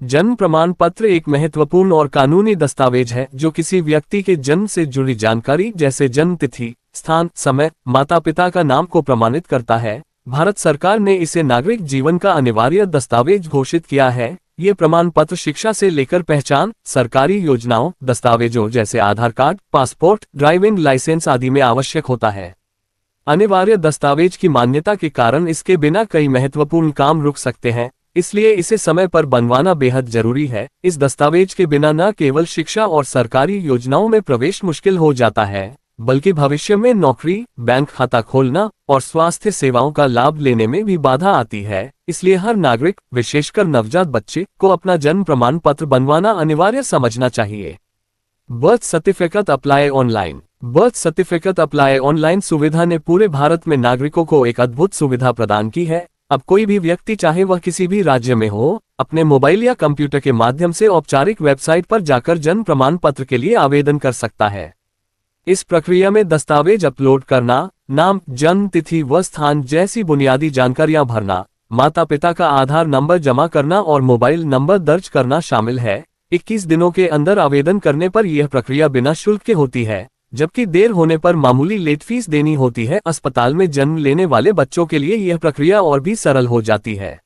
जन्म प्रमाण पत्र एक महत्वपूर्ण और कानूनी दस्तावेज है जो किसी व्यक्ति के जन्म से जुड़ी जानकारी जैसे जन्म तिथि, स्थान, समय, माता पिता का नाम को प्रमाणित करता है। भारत सरकार ने इसे नागरिक जीवन का अनिवार्य दस्तावेज घोषित किया है। ये प्रमाण पत्र शिक्षा से लेकर पहचान, सरकारी योजनाओं, दस्तावेजों जैसे आधार कार्ड, पासपोर्ट, ड्राइविंग लाइसेंस आदि में आवश्यक होता है। अनिवार्य दस्तावेज की मान्यता के कारण इसके बिना कई महत्वपूर्ण काम रुक सकते हैं, इसलिए इसे समय पर बनवाना बेहद जरूरी है। इस दस्तावेज के बिना न केवल शिक्षा और सरकारी योजनाओं में प्रवेश मुश्किल हो जाता है, बल्कि भविष्य में नौकरी, बैंक खाता खोलना और स्वास्थ्य सेवाओं का लाभ लेने में भी बाधा आती है। इसलिए हर नागरिक, विशेषकर नवजात बच्चे, को अपना जन्म प्रमाण पत्र बनवाना अनिवार्य समझना चाहिए। Birth certificate apply online. Birth certificate apply online सुविधा ने पूरे भारत में नागरिकों को एक अद्भुत सुविधा प्रदान की है। अब कोई भी व्यक्ति, चाहे वह किसी भी राज्य में हो, अपने मोबाइल या कंप्यूटर के माध्यम से औपचारिक वेबसाइट पर जाकर जन्म प्रमाण पत्र के लिए आवेदन कर सकता है। इस प्रक्रिया में दस्तावेज अपलोड करना, नाम, जन्म तिथि व स्थान जैसी बुनियादी जानकारियां भरना, माता पिता का आधार नंबर जमा करना और मोबाइल नंबर दर्ज करना शामिल है। 21 दिनों के अंदर आवेदन करने पर यह प्रक्रिया बिना शुल्क के होती है, जबकि देर होने पर मामूली लेट फीस देनी होती है। अस्पताल में जन्म लेने वाले बच्चों के लिए यह प्रक्रिया और भी सरल हो जाती है।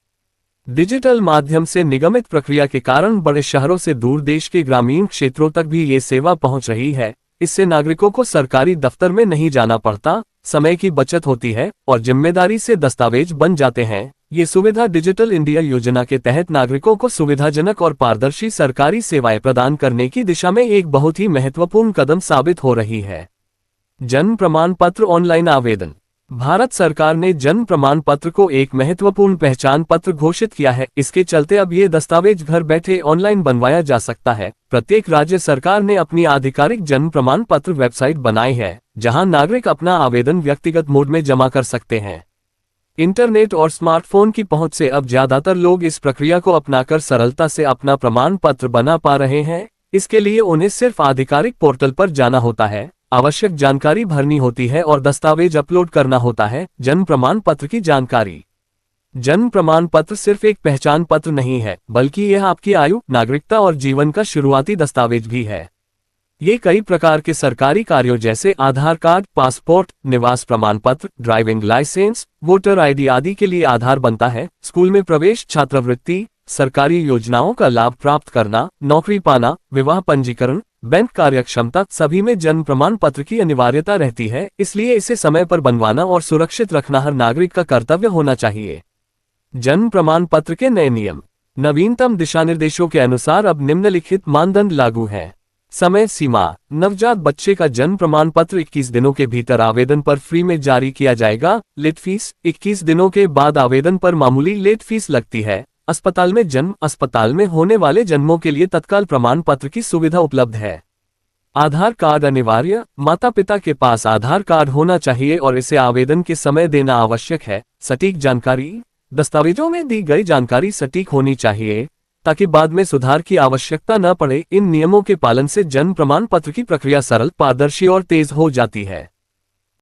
डिजिटल माध्यम से निगमित प्रक्रिया के कारण बड़े शहरों से दूर देश के ग्रामीण क्षेत्रों तक भी ये सेवा पहुंच रही है। इससे नागरिकों को सरकारी दफ्तर में नहीं जाना पड़ता, समय की बचत होती है और जिम्मेदारी से दस्तावेज बन जाते हैं। ये सुविधा डिजिटल इंडिया योजना के तहत नागरिकों को सुविधाजनक और पारदर्शी सरकारी सेवाएं प्रदान करने की दिशा में एक बहुत ही महत्वपूर्ण कदम साबित हो रही है। जन्म प्रमाण पत्र ऑनलाइन आवेदन। भारत सरकार ने जन्म प्रमाण पत्र को एक महत्वपूर्ण पहचान पत्र घोषित किया है। इसके चलते अब ये दस्तावेज घर बैठे ऑनलाइन बनवाया जा सकता है। प्रत्येक राज्य सरकार ने अपनी आधिकारिक जन्म प्रमाण पत्र वेबसाइट बनाई है, जहां नागरिक अपना आवेदन व्यक्तिगत मोड में जमा कर सकते हैं। इंटरनेट और स्मार्टफोन की पहुंच से अब ज्यादातर लोग इस प्रक्रिया को अपनाकर सरलता से अपना प्रमाण पत्र बना पा रहे हैं। इसके लिए उन्हें सिर्फ आधिकारिक पोर्टल पर जाना होता है, आवश्यक जानकारी भरनी होती है और दस्तावेज अपलोड करना होता है। जन्म प्रमाण पत्र की जानकारी। जन्म प्रमाण पत्र सिर्फ एक पहचान पत्र नहीं है, बल्कि यह आपकी आयु, नागरिकता और जीवन का शुरुआती दस्तावेज भी है। ये कई प्रकार के सरकारी कार्यों जैसे आधार कार्ड, पासपोर्ट, निवास प्रमाण पत्र, ड्राइविंग लाइसेंस, वोटर आईडी आदि के लिए आधार बनता है। स्कूल में प्रवेश, छात्रवृत्ति, सरकारी योजनाओं का लाभ प्राप्त करना, नौकरी पाना, विवाह पंजीकरण, बैंक कार्यक्षमता, सभी में जन्म प्रमाण पत्र की अनिवार्यता रहती है। इसलिए इसे समय पर बनवाना और सुरक्षित रखना हर नागरिक का कर्तव्य होना चाहिए। जन्म प्रमाण पत्र के नए नियम। नवीनतम दिशानिर्देशों के अनुसार अब निम्नलिखित मानदंड लागू हैं। समय सीमा। नवजात बच्चे का जन्म प्रमाण पत्र 21 दिनों के भीतर आवेदन पर फ्री में जारी किया जाएगा। Late fees. 21 दिनों के बाद आवेदन पर मामूली लेट फीस लगती है। अस्पताल में जन्म। अस्पताल में होने वाले जन्मों के लिए तत्काल प्रमाण पत्र की सुविधा उपलब्ध है। आधार कार्ड अनिवार्य। माता पिता के पास आधार कार्ड होना चाहिए और इसे आवेदन के समय देना आवश्यक है। सटीक जानकारी। दस्तावेजों में दी गई जानकारी सटीक होनी चाहिए ताकि बाद में सुधार की आवश्यकता न पड़े। इन नियमों के पालन से जन्म प्रमाण पत्र की प्रक्रिया सरल, पारदर्शी और तेज हो जाती है।